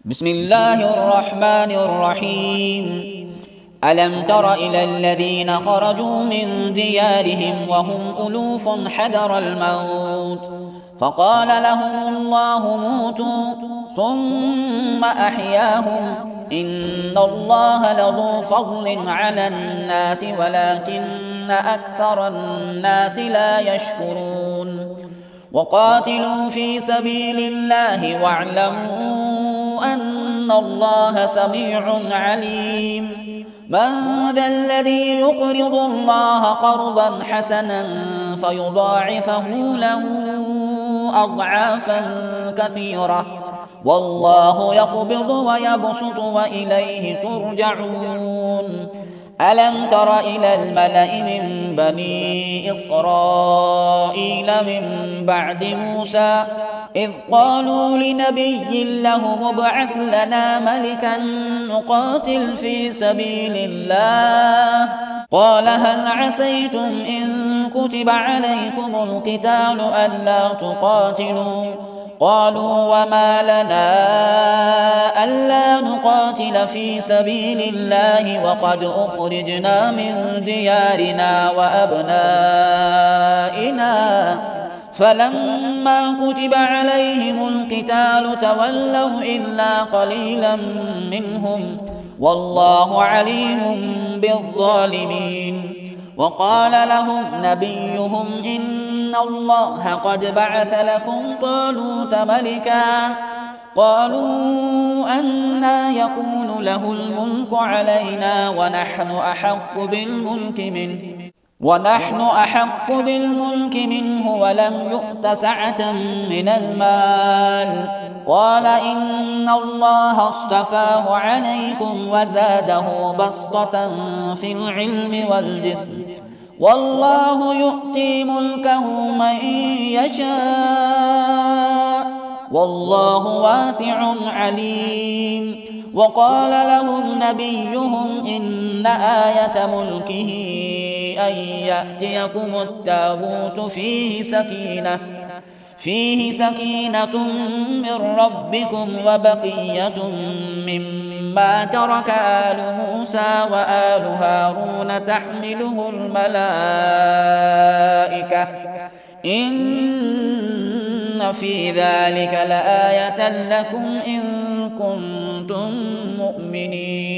بسم الله الرحمن الرحيم. ألم تر إلى الذين خرجوا من ديارهم وهم ألوف حذر الموت فقال لهم الله موتوا ثم أحياهم إن الله لذو فضل على الناس ولكن أكثر الناس لا يشكرون. وقاتلوا في سبيل الله واعلموا أن الله سميع عليم. من ذا الذي يقرض الله قرضا حسنا فيضاعفه له أضعافا كثيرة والله يقبض ويبسط وإليه ترجعون. ألم تر إلى الملأ من بني إسرائيل من بعد موسى إذ قالوا لنبي له ابعث لنا ملكا نقاتل في سبيل الله قال هل عسيتم إن كتب عليكم القتال ألا تقاتلوا قالوا وما لنا ألا نقاتل في سبيل الله وقد أخرجنا من ديارنا وأبنائنا فلما كتب عليهم القتال تولوا إلا قليلا منهم والله عليم بالظالمين. وقال لهم نبيهم إن الله قد بعث لكم طالوت ملكا قالوا أنى يكون له الملك علينا ونحن أحق بالملك منه ولم يؤت سعة من المال قال إن الله اصطفاه عليكم وزاده بسطة في العلم والجسم والله يؤتي ملكه من يشاء والله واسع عليم. وقال لهم نبيهم إن آية ملكه أن يأتيكم التابوت فيه سكينة من ربكم وبقية مما ترك آل موسى وآل هارون تحمله الملائكة إن في ذلك لآية لكم إن كنتم مؤمنين.